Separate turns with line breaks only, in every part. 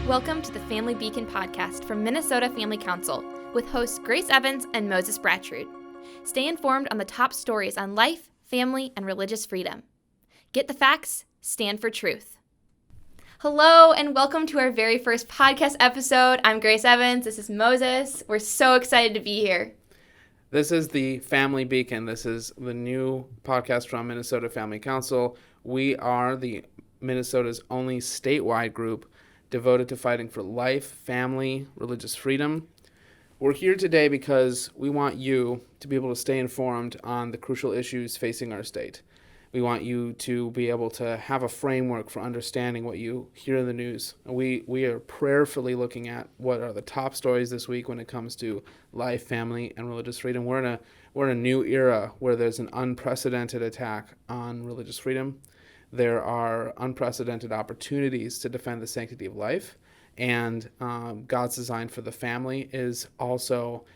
Welcome to the Family Beacon podcast from Minnesota Family Council with hosts Grace Evans and Moses Brattrud. Stay informed on the top stories on life, family, and religious freedom. Get the facts, stand for truth. Hello and welcome to our very first podcast episode. I'm Grace Evans. This is Moses. We're so excited to be here.
This is the Family Beacon. This is the new podcast from Minnesota Family Council. We are the Minnesota's only statewide group devoted to fighting for life, family, religious freedom. We're here today because we want you to be able to stay informed on the crucial issues facing our state. We want you to be able to have a framework for understanding what you hear in the news. We are prayerfully looking at what are the top stories this week when it comes to life, family, and religious freedom. We're in a new era where there's an unprecedented attack on religious freedom. There are unprecedented opportunities to defend the sanctity of life, and God's design for the family is also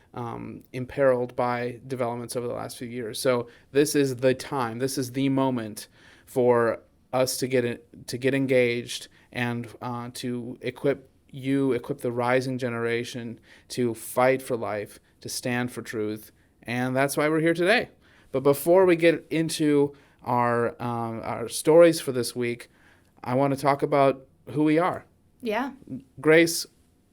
imperiled by developments over the last few years. So this is the time, this is the moment for us to get engaged and to equip the rising generation to fight for life, to stand for truth, and that's why we're here today. But before we get into our stories for this week, I want to talk about who we are.
Yeah.
Grace,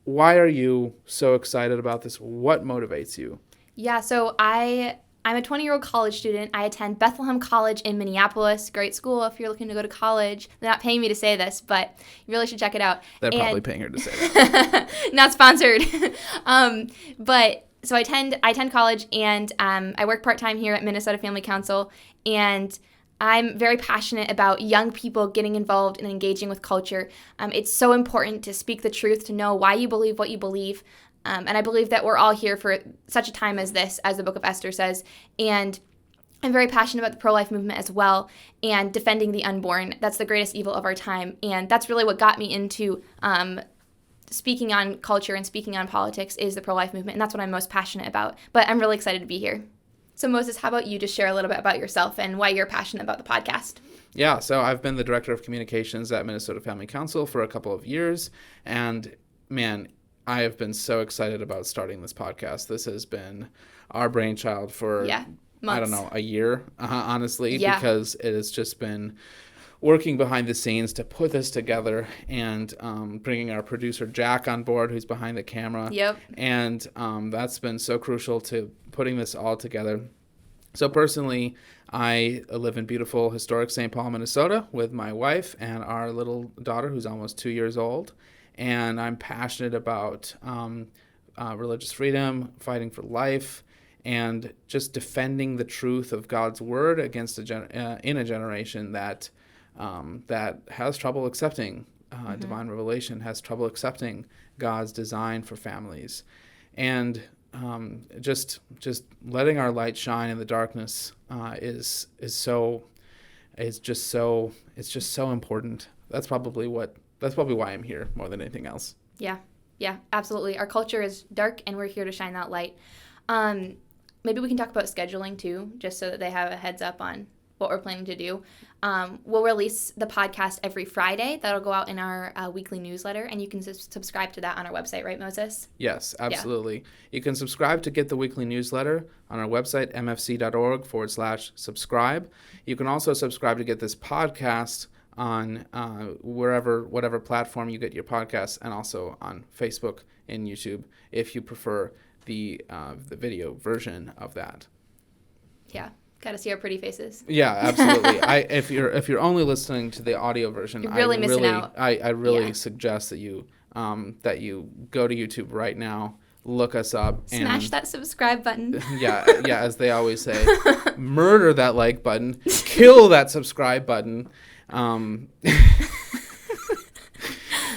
why are you so excited about this? What motivates you?
Yeah, so I'm a 20-year-old college student. I attend Bethlehem College in Minneapolis. Great school if you're looking to go to college. They're not paying me to say this, but you really should check it out.
They're probably paying her to say that.
Not sponsored. So I attend college, and I work part-time here at Minnesota Family Council, and I'm very passionate about young people getting involved and engaging with culture. It's so important to speak the truth, to know why you believe what you believe. And I believe that we're all here for such a time as this, as the book of Esther says. And I'm very passionate about the pro-life movement as well and defending the unborn. That's the greatest evil of our time. And that's really what got me into speaking on culture and speaking on politics is the pro-life movement. And that's what I'm most passionate about. But I'm really excited to be here. So Moses, how about you just share a little bit about yourself and why you're passionate about the podcast?
Yeah, so I've been the Director of Communications at Minnesota Family Council for a couple of years. And man, I have been so excited about starting this podcast. This has been our brainchild for,
months.
I don't know, a year, honestly,
Yeah.
because it has just been working behind the scenes to put this together and bringing our producer Jack on board, who's behind the camera.
Yep.
And that's been so crucial to putting this all together. So personally, I live in beautiful, historic St. Paul, Minnesota with my wife and our little daughter who's almost 2 years old. And I'm passionate about religious freedom, fighting for life, and just defending the truth of God's word against in a generation that has trouble accepting divine revelation, has trouble accepting God's design for families, and just letting our light shine in the darkness is just so important. That's probably why I'm here more than anything else.
Yeah, absolutely. Our culture is dark, and we're here to shine that light. Maybe we can talk about scheduling too, just so that they have a heads up on what we're planning to do. We'll release the podcast every Friday. That'll go out in our weekly newsletter, and you can subscribe to that on our website, right, Moses?
Yes, absolutely. Yeah. You can subscribe to get the weekly newsletter on our website, mfc.org/subscribe. You can also subscribe to get this podcast on whatever platform you get your podcasts, and also on Facebook and YouTube if you prefer the video version of that.
Yeah. Got to see our pretty faces.
Yeah, absolutely. If you're only listening to the audio version,
you're really missing out.
I really suggest that you go to YouTube right now, look us up, and
smash that subscribe button.
Yeah, as they always say, murder that like button, kill that subscribe button.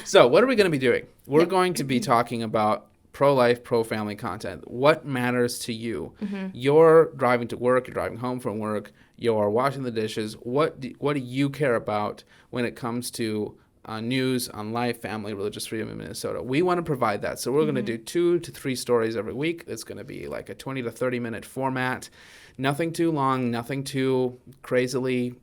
So, what are we going to be doing? We're going to be talking about pro-life, pro-family content. What matters to you? Mm-hmm. You're driving to work, you're driving home from work, you're washing the dishes. What do you care about when it comes to news on life, family, religious freedom in Minnesota? We want to provide that. So we're going to do 2 to 3 stories every week. It's going to be like a 20 to 30 minute format. Nothing too long, nothing too crazily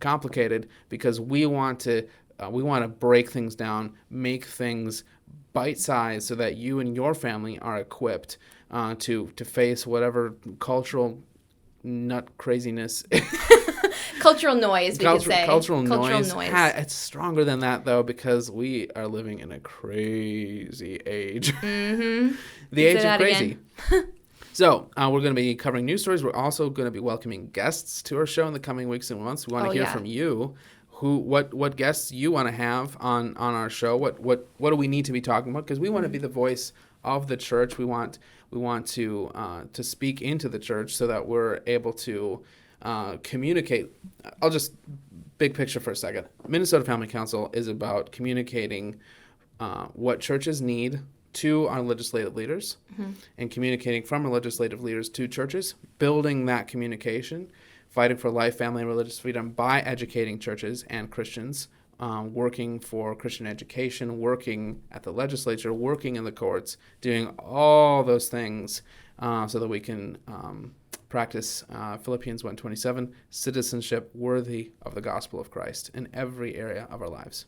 complicated, because we want to we want to break things down, make things bite-sized so that you and your family are equipped to face whatever cultural nut craziness.
Cultural noise, we could say.
Cultural noise. It's stronger than that, though, because we are living in a crazy age.
Mm-hmm.
The age of crazy. So we're going to be covering news stories. We're also going to be welcoming guests to our show in the coming weeks and months. We want to hear from you. What guests you want to have on our show? What do we need to be talking about? Because we want to be the voice of the church. We want to speak into the church so that we're able to communicate. I'll just big picture for a second. Minnesota Family Council is about communicating what churches need to our legislative leaders, and communicating from our legislative leaders to churches, building that communication, fighting for life, family, and religious freedom by educating churches and Christians, working for Christian education, working at the legislature, working in the courts, doing all those things so that we can practice Philippians 1:27, citizenship worthy of the gospel of Christ in every area of our lives.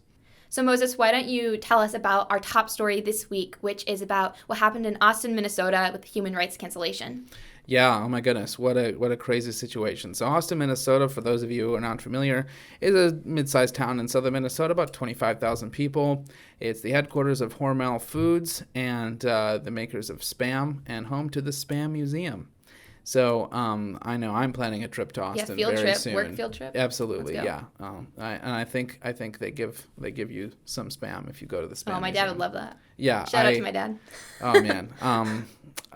So Moses, why don't you tell us about our top story this week, which is about what happened in Austin, Minnesota with human rights cancellation.
Yeah, oh my goodness, what a crazy situation. So Austin, Minnesota, for those of you who are not familiar, is a mid-sized town in southern Minnesota, about 25,000 people. It's the headquarters of Hormel Foods and the makers of Spam, and home to the Spam Museum. So I know I'm planning a trip to Austin very soon.
Work field trip.
Absolutely, yeah. I think they give you some Spam if you go to the Spam.
Oh, my dad would love that.
Yeah.
Shout out to my dad.
Oh man.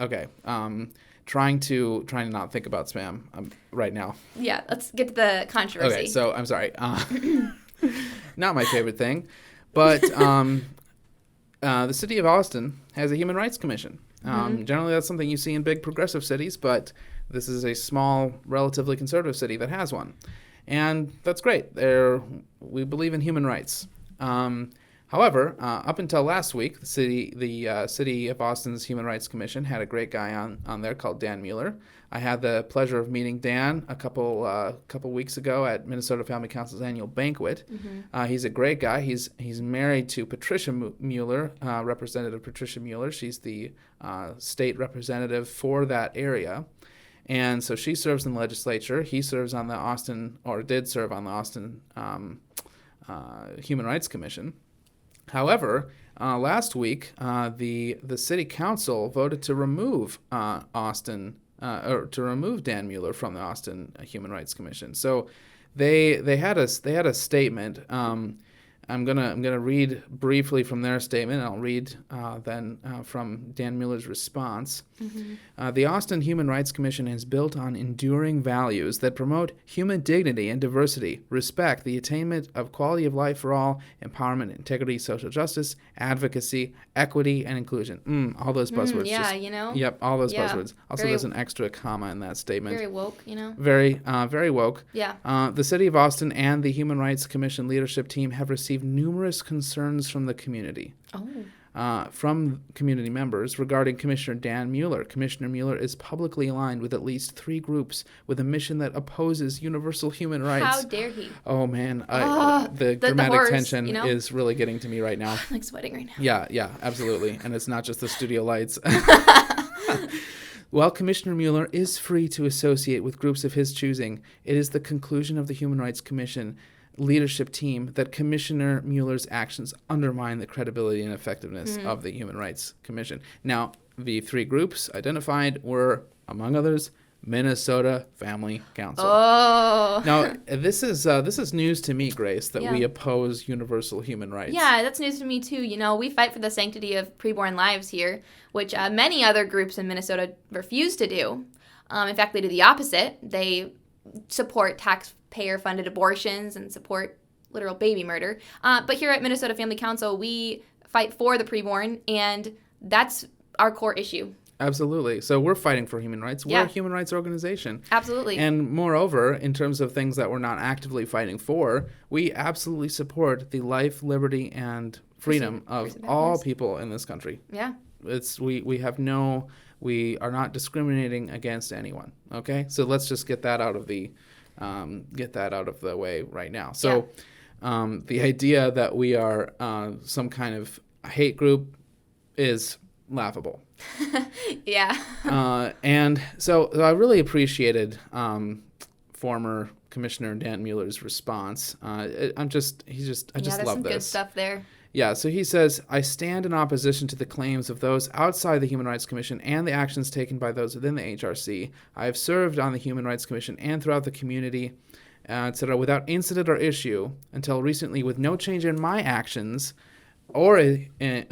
Okay. Trying to not think about Spam right now.
Yeah, let's get to the controversy.
Okay, so I'm sorry. Not my favorite thing, but the city of Austin has a human rights commission. Generally, that's something you see in big progressive cities, but this is a small, relatively conservative city that has one. And that's great. We believe in human rights. However, up until last week, the city of Austin's Human Rights Commission had a great guy on there called Dan Mueller. I had the pleasure of meeting Dan a couple weeks ago at Minnesota Family Council's annual banquet. He's a great guy. He's married to Patricia Mueller, Representative Patricia Mueller. She's the state representative for that area. And so she serves in the legislature. He serves on the Austin, or did serve on the Austin Human Rights Commission. However, last week, the city council voted to remove Dan Mueller from the Austin Human Rights Commission. So they had a statement. I'm gonna read briefly from their statement, and I'll read then from Dan Mueller's response. The Austin Human Rights Commission is built on enduring values that promote human dignity and diversity, respect, the attainment of quality of life for all, empowerment, integrity, social justice, advocacy, equity, and inclusion. All those buzzwords.
Yeah,
Yep, all those buzzwords. Also, there's an extra comma in that statement.
Very woke,
Very woke.
Yeah.
The City of Austin and the Human Rights Commission leadership team have received numerous concerns from the community. From community members regarding Commissioner Dan Mueller. Commissioner Mueller is publicly aligned with at least 3 groups with a mission that opposes universal human rights.
How dare he?
Oh, man. The dramatic
horrors,
tension is really getting to me right now.
I'm like sweating right now.
Yeah, absolutely. And it's not just the studio lights. While Commissioner Mueller is free to associate with groups of his choosing, it is the conclusion of the Human Rights Commission leadership team that Commissioner Mueller's actions undermine the credibility and effectiveness of the Human Rights Commission. Now, the 3 groups identified were, among others, Minnesota Family Council.
Oh.
Now, this is news to me, Grace, that we oppose universal human rights.
Yeah, that's news to me too. We fight for the sanctity of preborn lives here, which many other groups in Minnesota refuse to do. In fact, they do the opposite. They support taxpayer-funded abortions and support literal baby murder. But here at Minnesota Family Council, we fight for the preborn, and that's our core issue.
Absolutely. So we're fighting for human rights. We're a human rights organization.
Absolutely.
And moreover, in terms of things that we're not actively fighting for, we absolutely support the life, liberty, and freedom of all people in this country.
Yeah.
We are not discriminating against anyone. Okay? So let's just get that out of the way right now. So The idea that we are some kind of hate group is laughable.
Yeah.
And so I really appreciated former Commissioner Dan Mueller's response. I just
There's
love
some
this.
good stuff there.
Yeah, so he says, I stand in opposition to the claims of those outside the Human Rights Commission and the actions taken by those within the HRC. I have served on the Human Rights Commission and throughout the community, etc., without incident or issue until recently, with no change in my actions or a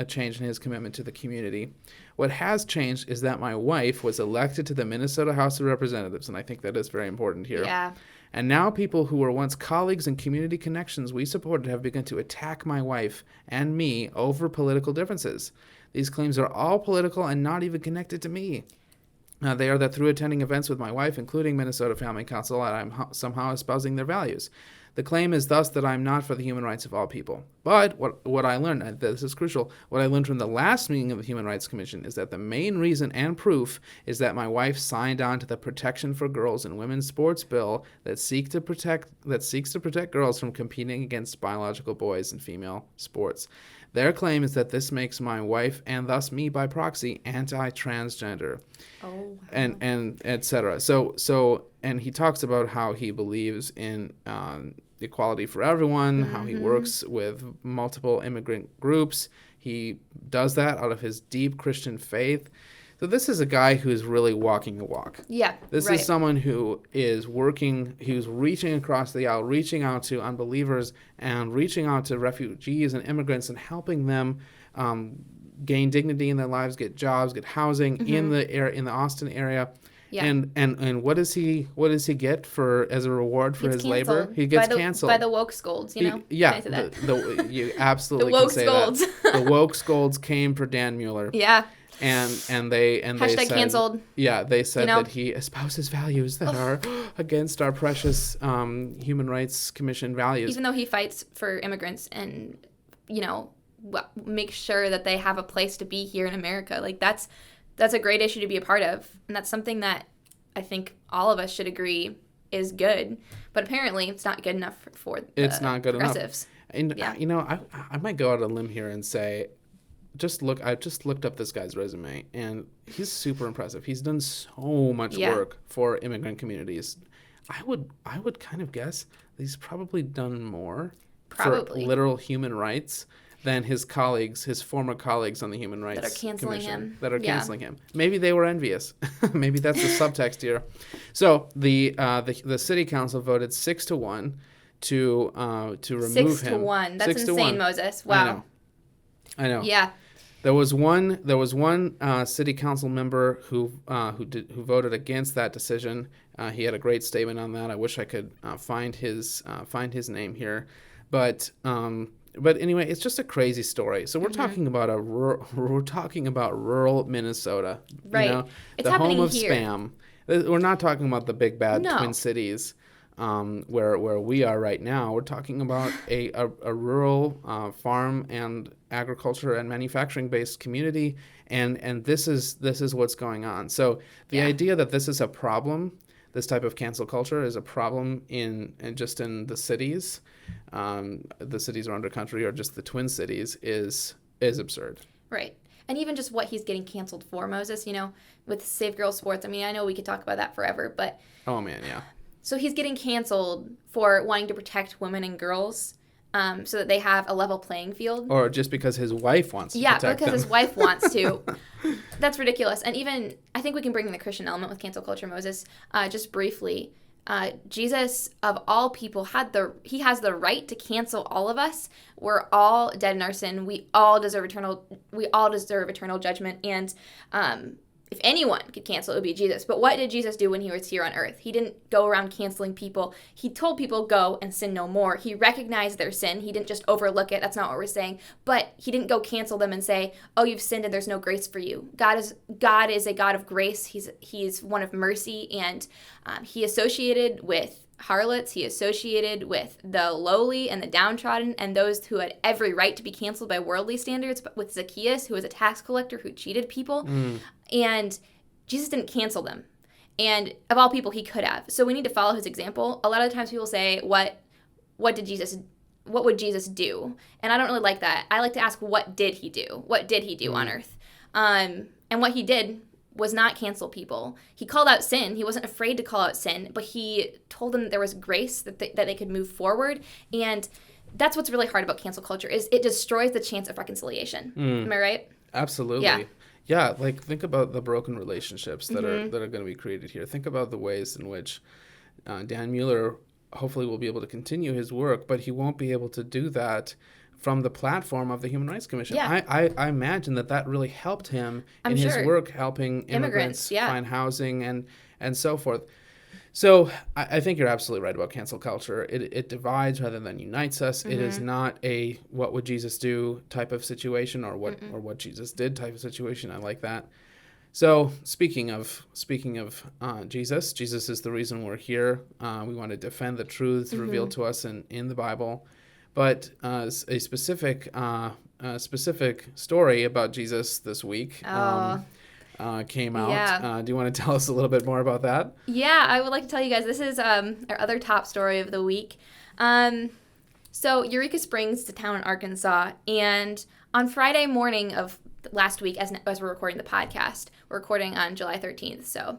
change in his commitment to the community. What has changed is that my wife was elected to the Minnesota House of Representatives, and I think that is very important here.
Yeah.
And now people who were once colleagues and community connections we supported have begun to attack my wife and me over political differences. These claims are all political and not even connected to me. They are that through attending events with my wife, including Minnesota Family Council, that I'm somehow espousing their values. The claim is thus that I'm not for the human rights of all people. But what I learned, and this is crucial, what I learned from the last meeting of the Human Rights Commission is that the main reason and proof is that my wife signed on to the Protection for Girls and Women's Sports bill that seeks to protect girls from competing against biological boys in female sports. Their claim is that this makes my wife, and thus me by proxy, anti-transgender.
Oh, wow.
And et cetera. So and he talks about how he believes in equality for everyone, how he works with multiple immigrant groups. He does that out of his deep Christian faith. So this is a guy who's really walking the walk.
Yeah,
This is someone who is working, who's reaching across the aisle, reaching out to unbelievers and reaching out to refugees and immigrants and helping them gain dignity in their lives, get jobs, get housing in the Austin area.
Yeah.
And what does he get for as a reward for his labor? He gets canceled
by the woke scolds, you know.
Yeah,
Can I say that?
you absolutely
The woke
can say
scolds.
that. The woke scolds came for Dan Mueller.
Yeah.
And they
Hashtag
said,
canceled.
Yeah, they said
You know?
that he espouses values that are against our precious Human Rights Commission values.
Even though he fights for immigrants and, you know, make sure that they have a place to be here in America. Like that's a great issue to be a part of, and that's something that I think all of us should agree is good. But apparently, it's not good enough for
it's not good
progressives.
Enough. And you know, I might go out on a limb here and say, I just looked up this guy's resume, and he's super impressive. He's done so much work for immigrant communities. I would kind of guess that he's probably done more for literal human rights than his former colleagues on the Human Rights Commission that are canceling him. Maybe they were envious. Maybe that's the subtext here. So the city council voted 6-1 to remove him.
6-1. That's insane, Moses. Wow.
I know.
Yeah.
There was one city council member who voted against that decision. He had a great statement on that. I wish I could find his name here, but anyway, it's just a crazy story. So we're talking about rural Minnesota,
right?
You know,
it's
the home of
here.
spam. We're not talking about the big bad Twin Cities. Where we are right now. We're talking about a rural farm and agriculture and manufacturing based community, and this is what's going on. So the idea that this is a problem, this type of cancel culture is a problem in the cities, the cities around the country, or just the Twin Cities is absurd.
Right. And even just what he's getting canceled for, Moses, you know, with Save Girls Sports. I mean, I know we could talk about that forever, but
oh man, yeah.
So he's getting canceled for wanting to protect women and girls so that they have a level playing field.
Or just because his wife wants to protect them.
Yeah, because his wife wants to. That's ridiculous. And even, I think we can bring in the Christian element with cancel culture, Moses, just briefly. Jesus, of all people, he has the right to cancel all of us. We're all dead in our sin. We all deserve eternal judgment. And if anyone could cancel, it would be Jesus. But what did Jesus do when he was here on earth? He didn't go around canceling people. He told people, go and sin no more. He recognized their sin. He didn't just overlook it. That's not what we're saying. But he didn't go cancel them and say, oh, you've sinned and there's no grace for you. God is a God of grace. He's one of mercy. And he associated with harlots. He associated with the lowly and the downtrodden and those who had every right to be canceled by worldly standards, but with Zacchaeus, who was a tax collector who cheated people. And Jesus didn't cancel them. And of all people, he could have. So we need to follow his example. A lot of the times people say, what did Jesus what would Jesus do? And I don't really like that. I like to ask, what did he do? What did he do on earth? And what he did was not cancel people. He called out sin. He wasn't afraid to call out sin, but he told them that there was grace, that they could move forward. And that's what's really hard about cancel culture, is it destroys the chance of reconciliation. Am I right?
Absolutely. Yeah, like think about the broken relationships that are going to be created here. Think about the ways in which Dan Mueller hopefully will be able to continue his work, but he won't be able to do that from the platform of the Human Rights Commission.
Yeah.
I imagine that really helped him in his work helping immigrants find housing and so forth. So I think you're absolutely right about cancel culture. It divides rather than unites us. It is not a what would Jesus do type of situation, or what Jesus did type of situation. I like that. So speaking of Jesus is the reason we're here. We want to defend the truths revealed to us in the Bible. But a specific story about Jesus this week came out.
Yeah.
Do you want to tell us a little bit more about that?
Yeah, I would like to tell you guys. This is our other top story of the week. So Eureka Springs is a town in Arkansas, and on Friday morning of last week, as we're recording the podcast, we're recording on July 13th. So,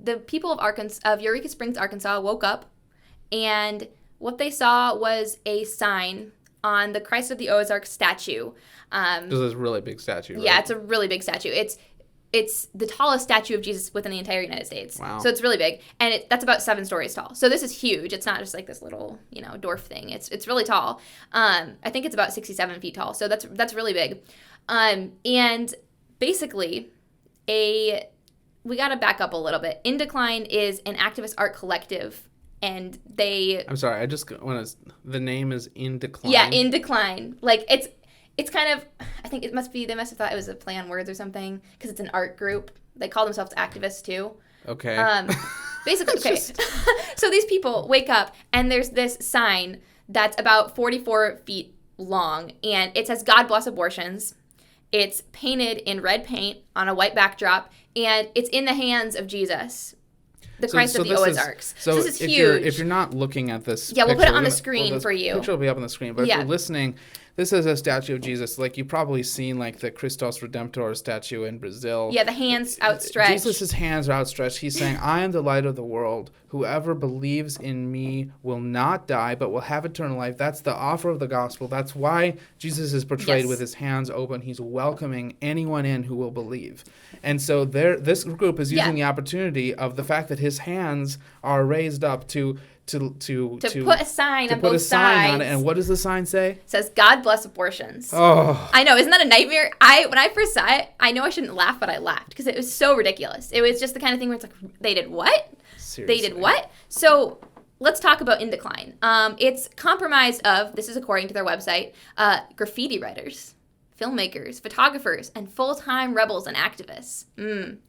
the people of Eureka Springs, Arkansas, woke up, and what they saw was a sign on the Christ of the Ozarks statue.
This is a really big statue, right?
Yeah, it's a really big statue. It's the tallest statue of Jesus within the entire United States.
Wow.
So it's really big, and that's about 7 stories tall. So this is huge. It's not just like this little, dwarf thing. It's really tall. I think it's about 67 feet tall. So that's really big. And basically, we got to back up a little bit. In Decline is an activist art collective, and
I'm sorry, I just want to. The name is In Decline.
Yeah, In Decline. Like it's kind of, I think they must have thought it was a play on words or something, because it's an art group. They call themselves activists too.
Okay.
Basically, okay. So these people wake up, and there's this sign that's about 44 feet long, and it says, "God bless abortions." It's painted in red paint on a white backdrop, and it's in the hands of Jesus, the Christ of the Ozarks. So this is huge.
If you're not looking at this,
we'll put it on the screen for you.
The picture will be up on the screen, but if you're listening, this is a statue of Jesus. Like, you've probably seen like the Christos Redemptor statue in Brazil.
Yeah, the hands outstretched.
Jesus' hands are outstretched. He's saying, "I am the light of the world. Whoever believes in me will not die, but will have eternal life." That's the offer of the gospel. That's why Jesus is portrayed with his hands open. He's welcoming anyone in who will believe. And so this group is using the opportunity of the fact that his hands are raised up to put a sign on both sides. On it. And what does the sign say?
It says, "God bless abortions."
Oh.
I know, isn't that a nightmare? When I first saw it, I know I shouldn't laugh, but I laughed because it was so ridiculous. It was just the kind of thing where it's like, they did what?
Seriously.
They did what? So let's talk about In Decline. It's comprised of, this is according to their website, graffiti writers, filmmakers, photographers, and full-time rebels and activists.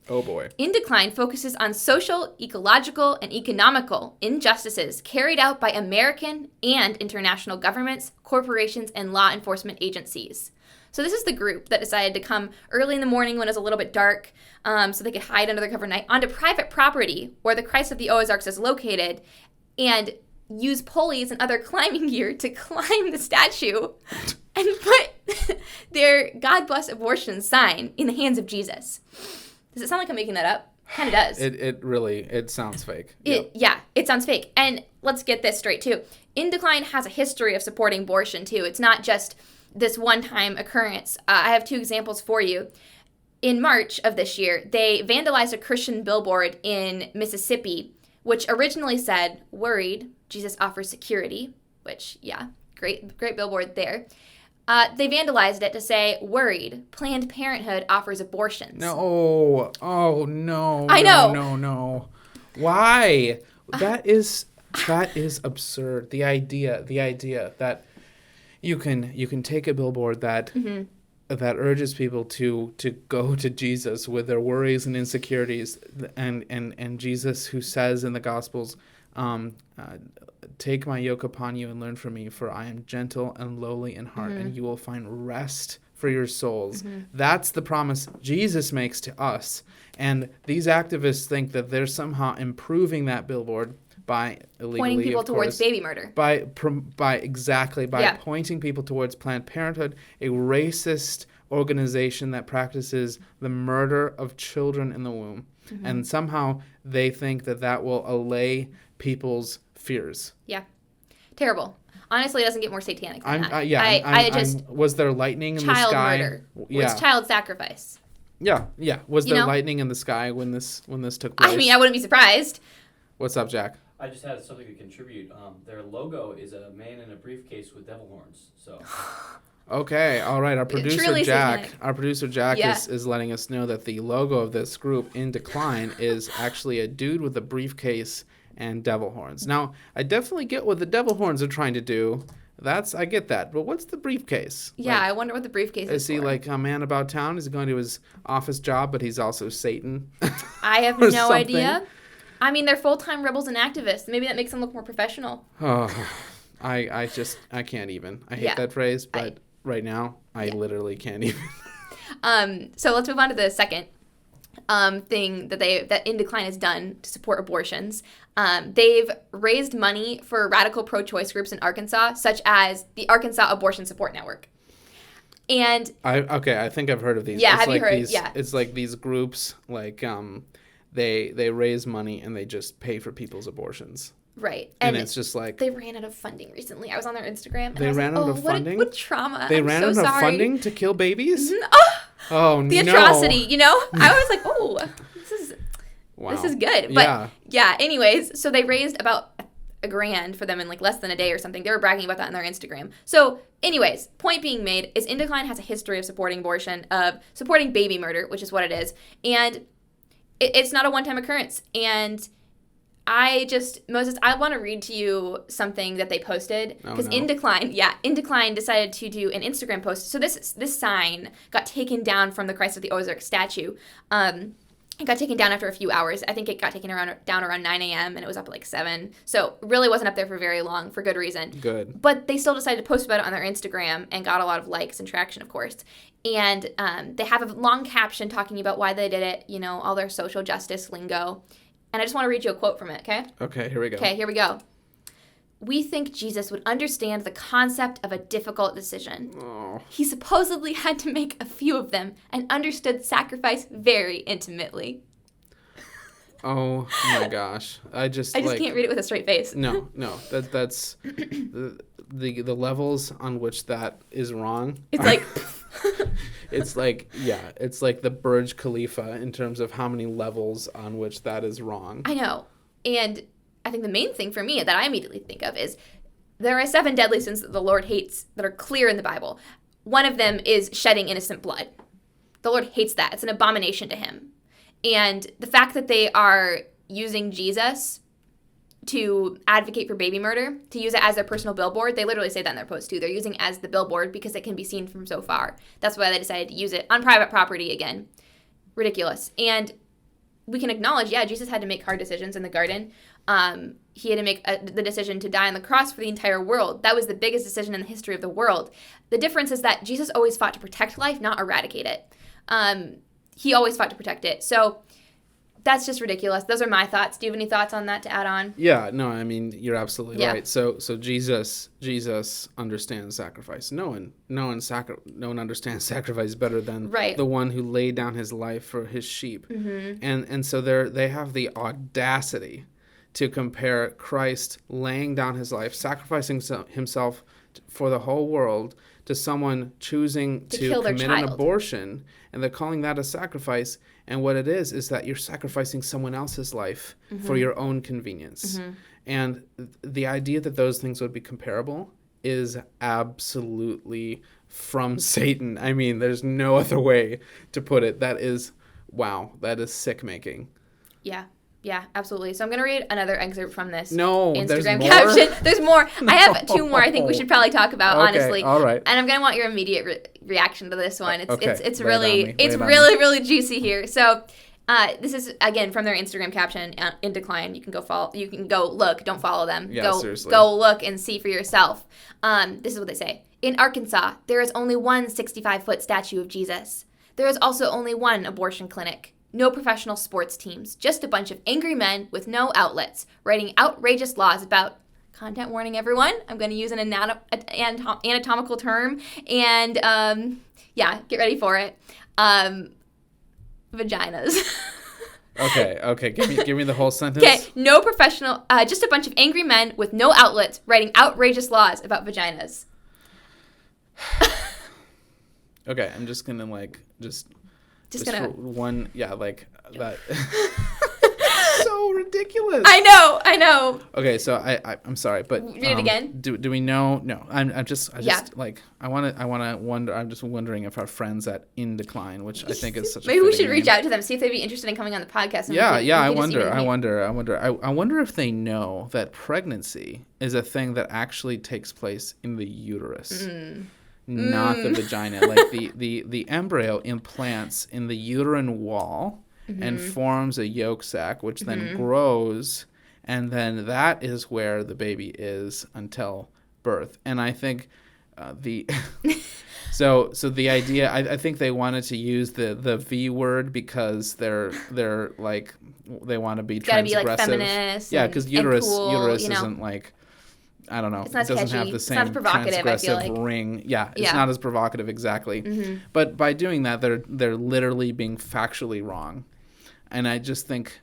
Oh boy.
In Decline focuses on social, ecological, and economical injustices carried out by American and international governments, corporations, and law enforcement agencies. So this is the group that decided to come early in the morning when it was a little bit dark, so they could hide under the cover of night, onto private property where the Christ of the Ozarks is located, and use pulleys and other climbing gear to climb the statue and put their "God bless abortion" sign in the hands of Jesus. Does it sound like I'm making that up? Kind of does.
It sounds fake.
It sounds fake. And let's get this straight too. In Decline has a history of supporting abortion too. It's not just this one-time occurrence. I have 2 examples for you. In March of this year, they vandalized a Christian billboard in Mississippi, which originally said, "Worried, Jesus offers security," which, great billboard there. They vandalized it to say, "Worried, Planned Parenthood offers abortions."
No. Oh, no.
I know.
No. Why? That is absurd. The idea that you can take a billboard that that urges people to go to Jesus with their worries and insecurities, and Jesus, who says in the Gospels, "Take my yoke upon you and learn from me, for I am gentle and lowly in heart, and you will find rest for your souls." That's the promise Jesus makes to us. And these activists think that they're somehow improving that billboard by illegally,
pointing people
of
towards
course,
baby murder.
by pointing people towards Planned Parenthood, a racist organization that practices the murder of children in the womb. Mm-hmm. And somehow they think that will allay people's fears.
Yeah. Terrible. Honestly, it doesn't get more satanic than that.
Was there lightning in the sky?
Child murder. Yeah. It's child sacrifice.
Yeah. Was there lightning in the sky when this took place?
I mean, I wouldn't be surprised.
What's up, Jack?
I just had something to contribute. Their logo is a man in a briefcase with devil horns. So.
Okay, all right. Our producer Jack
yeah.
is letting us know that the logo of this group, In Decline, is actually a dude with a briefcase and devil horns. Now, I definitely get what the devil horns are trying to do. I get that. But what's the briefcase?
Yeah, I wonder what the briefcase is.
Is he like a man about town? Is he going to his office job, but he's also Satan?
I have no idea. I mean, they're full-time rebels and activists. Maybe that makes them look more professional.
Oh, I can't even. I hate that phrase, but right now, I literally can't even.
So let's move on to the second thing that In Decline has done to support abortions. They've raised money for radical pro-choice groups in Arkansas, such as the Arkansas Abortion Support Network. And
I think I've heard of these.
Yeah, have you heard?
Yeah, it's like these groups, like they raise money and they just pay for people's abortions.
Right.
And it's just like...
They ran out of funding recently. I was on their Instagram. And
they ran out of funding?
What trauma.
They ran out of funding to kill babies?
Oh, no. The atrocity, I was like, this is good. But anyways, so they raised about $1,000 for them in like less than a day or something. They were bragging about that on their Instagram. So anyways, point being made is In Decline has a history of supporting abortion, of supporting baby murder, which is what it is. And it's not a one-time occurrence. And Moses, I want to read to you something that they posted, because In Decline decided to do an Instagram post. So this sign got taken down from the Christ of the Ozarks statue. It got taken down after a few hours. I think it got taken down around 9 a.m. and it was up at like 7. So really wasn't up there for very long, for good reason.
Good.
But they still decided to post about it on their Instagram and got a lot of likes and traction, of course. And they have a long caption talking about why they did it, all their social justice lingo. And I just want to read you a quote from it, okay?
Okay, here we go.
Okay, here we go. We think Jesus would understand the concept of a difficult decision.
Oh.
He supposedly had to make a few of them and understood sacrifice very intimately.
Oh my gosh. I just
can't read it with a straight face.
No. That's the levels on which that is wrong.
It's like
it's like the Burj Khalifa in terms of how many levels on which that is wrong.
I know. And I think the main thing for me that I immediately think of is there are 7 deadly sins that the Lord hates that are clear in the Bible. One of them is shedding innocent blood. The Lord hates that. It's an abomination to him. And the fact that they are using Jesus to advocate for baby murder, to use it as their personal billboard, they literally say that in their post too. They're using it as the billboard because it can be seen from so far. That's why they decided to use it on private property again. Ridiculous. And we can acknowledge, Jesus had to make hard decisions in the garden. He had to make the decision to die on the cross for the entire world. That was the biggest decision in the history of the world. The difference is that Jesus always fought to protect life, not eradicate it. He always fought to protect it. So that's just ridiculous. Those are my thoughts. Do you have any thoughts on that to add on?
Yeah, no, I mean, you're absolutely right. So Jesus understands sacrifice. No one understands sacrifice better than the one who laid down his life for his sheep.
Mm-hmm.
And so they have the audacity to compare Christ laying down his life, sacrificing himself for the whole world, to someone choosing to commit an abortion, and they're calling that a sacrifice. And what it is that you're sacrificing someone else's life for your own convenience. Mm-hmm. And the idea that those things would be comparable is absolutely from Satan. I mean, there's no other way to put it. That is sick making.
Yeah, absolutely. So I'm going to read another excerpt from this
Instagram
caption. There's more. I have 2 more I think we should probably talk about, honestly.
All right.
And I'm going to want your immediate reaction to this one. It's really juicy here. So this is, again, from their Instagram caption, In Decline. You can go look. Don't follow them.
Yeah, seriously.
Go look and see for yourself. This is what they say. In Arkansas, there is only one 65-foot statue of Jesus. There is also only one abortion clinic. no professional sports teams, just a bunch of angry men with no outlets, writing outrageous laws about, content warning everyone, I'm going to use an anatomical term, and get ready for it, vaginas.
Okay, give me the whole sentence.
Okay, no professional, just a bunch of angry men with no outlets writing outrageous laws about vaginas.
Okay, I'm just gonna just
gonna
for one, that. So ridiculous.
I know.
Okay, so I'm sorry, but
read it again.
Do we know? No, I want to wonder. I'm just wondering if our friends at In Decline, which I think is such a
maybe we should
name.
reach out to them, see if they'd be interested in coming on the podcast.
I wonder if they know that pregnancy is a thing that actually takes place in the uterus. Not the vagina. Like the embryo implants in the uterine wall and forms a yolk sac, which then grows, and then that is where the baby is until birth. And I think so the idea, I think they wanted to use the V word because they're like, they want to be transgressive.
Gotta be like feminist.
Yeah, because uterus
cool,
isn't like, I don't know.
It's not
it doesn't
sketchy.
have the
It's
same
not as provocative, I feel
transgressive
like.
ring. Yeah, it's not as provocative, exactly. But by doing that, they're literally being factually wrong. And I just think,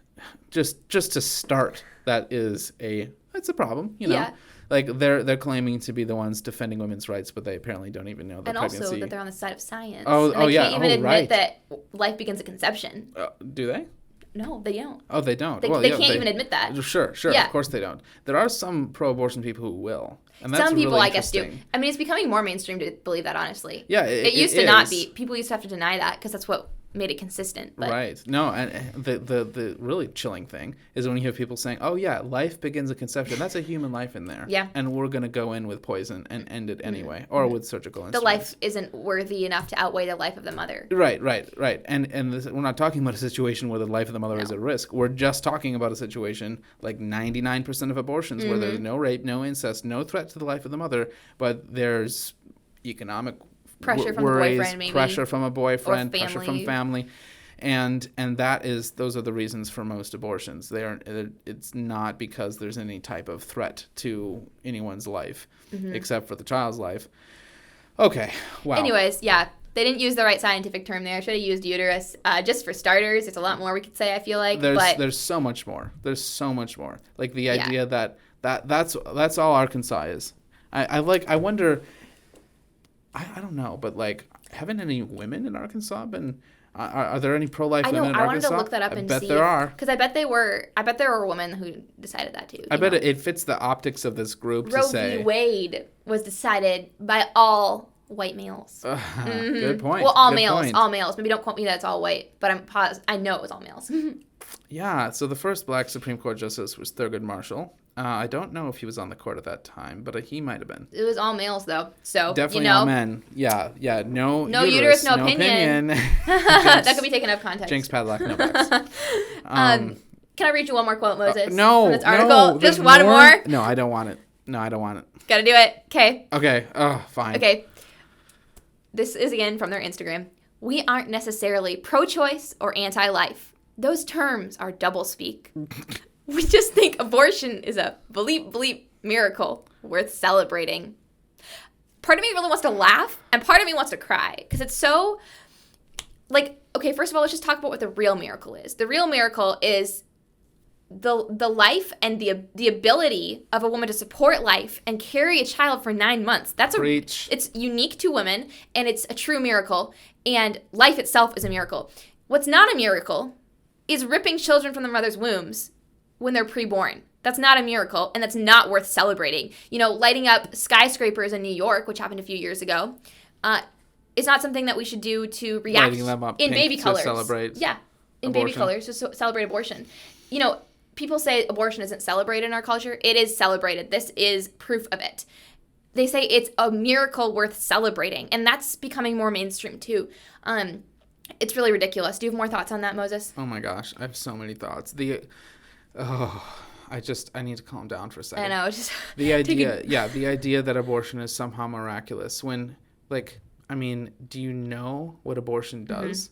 just to start, that's a problem,
Yeah.
Like they're claiming to be the ones defending women's rights, but they apparently don't even know that
And
pregnancy.
also that they're on the side of science.
Oh,
and they
yeah.
can't even admit
Right.
that life begins at conception.
Do they?
No, they don't.
Oh, they don't.
They can't even admit that.
Sure.
Yeah.
Of course they don't. There are some pro-abortion people who will, and that's
Some people,
really
I guess, do.
interesting.
I mean, it's becoming more mainstream to believe that, honestly.
Yeah,
it used to not be. People used to have to deny that because that's what made it consistent. But.
Right. No, and the really chilling thing is when you have people saying, "Oh yeah, life begins at conception." That's a human life in there.
Yeah.
And we're gonna go in with poison and end it anyway, or with surgical
The
instruments.
life isn't worthy enough to outweigh the life of the mother.
Right. And we're not talking about a situation where the life of the mother is at risk. We're just talking about a situation like 99% of abortions where there's no rape, no incest, no threat to the life of the mother, but there's economic
Pressure from
worries,
the boyfriend, maybe.
pressure from a boyfriend,
Or
pressure from family. And those are the reasons for most abortions. It's not because there's any type of threat to anyone's life, except for the child's life. Okay, wow.
Anyways, yeah, they didn't use the right scientific term there. I should have used uterus. Just for starters, there's a lot more we could say, I feel like.
There's so much more. There's so much more. Like the idea that's all Arkansas is. I wonder. I don't know, but like, haven't any women in Arkansas been? Are there any pro-life women in Arkansas?
I wanted to look that up and see.
I bet there are.
Because I bet there were women who decided that too.
I bet it fits the optics of this group
Roe
to say.
v. Wade was decided by all white males.
Good point.
Well, all
Good
males.
point.
All males. Maybe don't quote me that it's all white, but I know it was all males.
Yeah, so the first black Supreme Court justice was Thurgood Marshall. I don't know if he was on the court at that time, but he might have been.
It was all males, though. So,
definitely all men. Yeah. No
uterus, no opinion. That could be taken out of context.
Jinx padlock, no backs.
Can I read you one more quote, Moses?
No.
From this article? Just one
more?
more?
No, I don't want it.
Gotta do it. Okay.
Okay. Oh, fine.
Okay. This is again from their Instagram. We aren't necessarily pro-choice or anti-life. Those terms are doublespeak. We just think abortion is a bleep miracle worth celebrating. Part of me really wants to laugh, and part of me wants to cry, because it's so, like, okay, first of all, let's just talk about what the real miracle is. The real miracle is the life and the ability of a woman to support life and carry a child for 9 months. It's unique to women, and it's a true miracle, and life itself is a miracle. What's not a miracle is ripping children from their mother's wombs when they're preborn. That's not a miracle, and that's not worth celebrating. Lighting up skyscrapers in New York, which happened a few years ago, is not something that we should do to react
Lighting them up
in
pink
baby
to
colors.
celebrate
in
abortion.
Baby colors to celebrate abortion. People say abortion isn't celebrated in our culture. It is celebrated. This is proof of it. They say it's a miracle worth celebrating, and that's becoming more mainstream too. It's really ridiculous. Do you have more thoughts on that, Moses?
Oh my gosh, I have so many thoughts. I need to calm down for a second.
I know, just
the idea that abortion is somehow miraculous when, do you know what abortion does?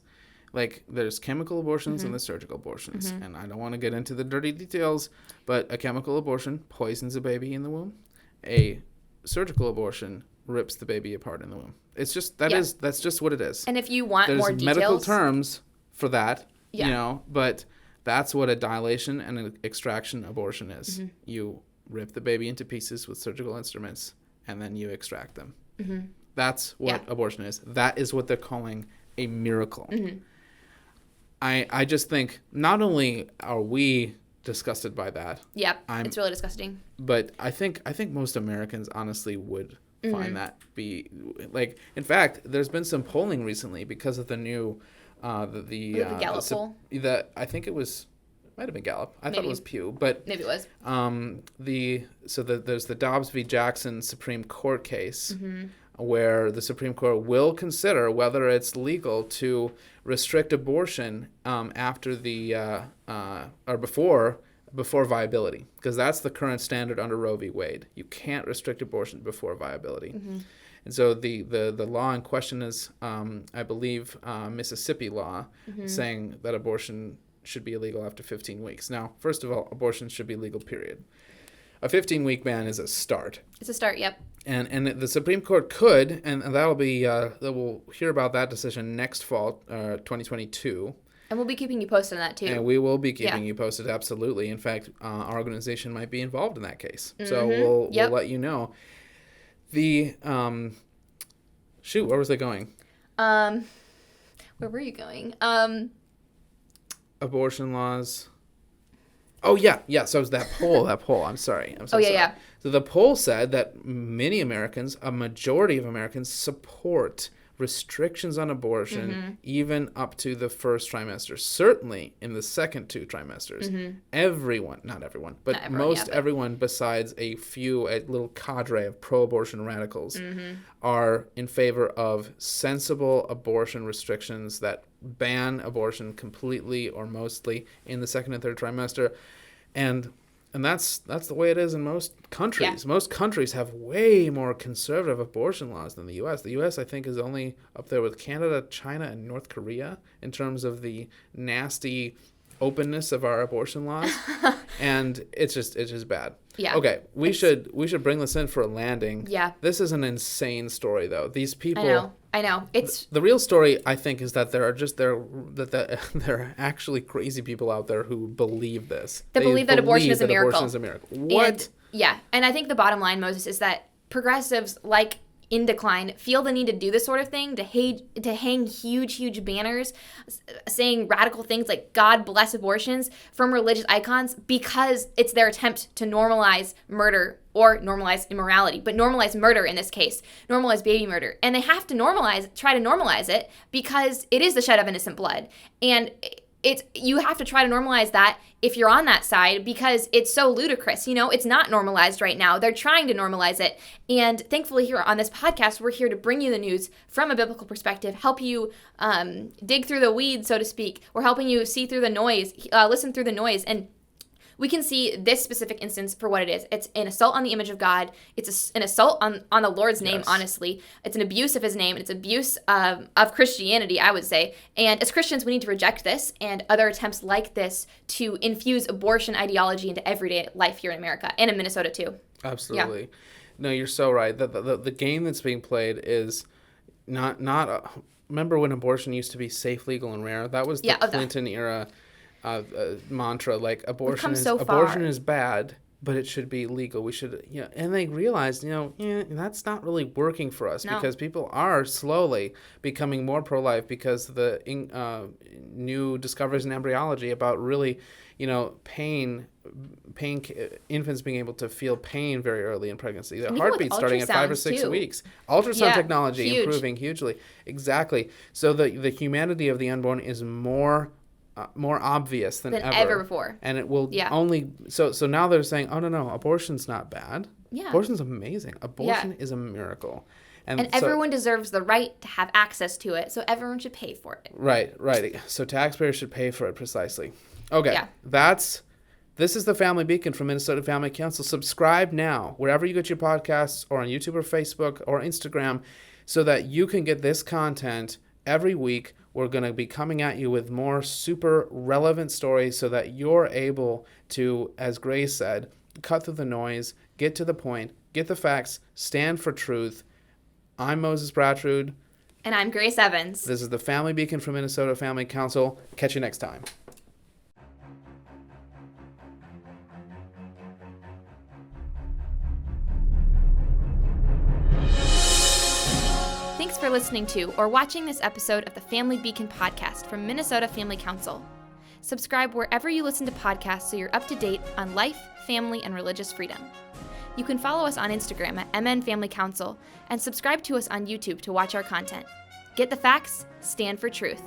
Like, there's chemical abortions and there's surgical abortions. And I don't want to get into the dirty details, but a chemical abortion poisons a baby in the womb. A surgical abortion rips the baby apart in the womb. It's just, that's just what it is.
And if you want
There's
more details,
medical terms for that,
Yeah.
you know, but that's what a dilation and an extraction abortion is. You rip the baby into pieces with surgical instruments, and then you extract them. That's what abortion is. That is what they're calling a miracle. I just think not only are we disgusted by that,
it's really disgusting.
but I think most Americans honestly would find that be like. In fact, there's been some polling recently because of the new the
Gallup poll.
I think it might have been Gallup. I thought
Maybe.
it was Pew, but
Maybe it was.
There's the Dobbs v. Jackson Supreme Court case where the Supreme Court will consider whether it's legal to restrict abortion after the or before viability, because that's the current standard under Roe v. Wade. You can't restrict abortion before viability. And so the law in question is, I believe, Mississippi law, saying that abortion should be illegal after 15 weeks. Now, first of all, abortion should be legal, period. A 15-week ban is a start.
It's a start, yep.
And the Supreme Court could, and that'll be, we'll hear about that decision next fall, 2022.
And we'll be keeping you posted on that, too.
And we will be keeping you posted, absolutely. In fact, our organization might be involved in that case. So we'll let you know. The, where was I going?
Where were you going?
Abortion laws. Oh, yeah. So it was that poll. I'm sorry.
Yeah.
So the poll said that many Americans, a majority of Americans, support restrictions on abortion even up to the first trimester. Certainly in the second 2 trimesters. Everyone, not everyone, but everyone besides a little cadre of pro-abortion radicals are in favor of sensible abortion restrictions that ban abortion completely or mostly in the second and third trimester. And that's the way it is in most countries. Most countries have way more conservative abortion laws than the U.S. The U.S., I think, is only up there with Canada, China, and North Korea in terms of the nasty openness of our abortion laws. And it's just bad.
Yeah.
Okay, we should bring this in for a landing.
Yeah.
This is an insane story, though. These people.
I know. It's
the real story, I think, is that there are actually crazy people out there who believe this.
They believe that abortion is a miracle.
Abortion is a miracle. What?
And I think the bottom line, Moses, is that progressives like In Decline feel the need to do this sort of thing, to hang huge banners saying radical things like God bless abortions from religious icons, because it's their attempt to normalize murder or normalize immorality, but normalize murder in this case, normalize baby murder. And they have to try to normalize it because it is the shed of innocent blood. And you have to try to normalize that if you're on that side, because it's so ludicrous. It's not normalized right now. They're trying to normalize it. And thankfully here on this podcast, we're here to bring you the news from a biblical perspective, help you dig through the weeds, so to speak. We're helping you see through the noise, listen through the noise. And we can see this specific instance for what it is. It's an assault on the image of God. It's an assault on the Lord's name, honestly. It's an abuse of his name. It's abuse of Christianity, I would say. And as Christians, we need to reject this and other attempts like this to infuse abortion ideology into everyday life here in America and in Minnesota, too.
Absolutely. Yeah. No, you're so right. The game that's being played is not remember when abortion used to be safe, legal, and rare? That was the Clinton era mantra, like abortion is bad, but it should be legal. We should, and they realized, that's not really working for us because people are slowly becoming more pro-life because of the new discoveries in embryology about really, pain, infants being able to feel pain very early in pregnancy. The heartbeat starting at 5 or 6 weeks. Ultrasound technology improving hugely. Exactly. So the humanity of the unborn is more obvious than
ever before.
And it will only... So now they're saying, oh, no, abortion's not bad.
Yeah.
Abortion's amazing. Abortion is a miracle. And
everyone deserves the right to have access to it, so everyone should pay for it.
Right. So taxpayers should pay for it, precisely. Okay, this is the Family Beacon from Minnesota Family Council. Subscribe now, wherever you get your podcasts, or on YouTube or Facebook or Instagram, so that you can get this content every week. We're going to be coming at you with more super relevant stories so that you're able to, as Grace said, cut through the noise, get to the point, get the facts, stand for truth. I'm Moses Bratrud.
And I'm Grace Evans.
This is the Family Beacon from Minnesota Family Council. Catch you next time.
Thanks for listening to or watching this episode of the Family Beacon podcast from Minnesota Family Council. Subscribe wherever you listen to podcasts so you're up to date on life, family, and religious freedom. You can follow us on Instagram at MN Family Council and subscribe to us on YouTube to watch our content. Get the facts, stand for truth.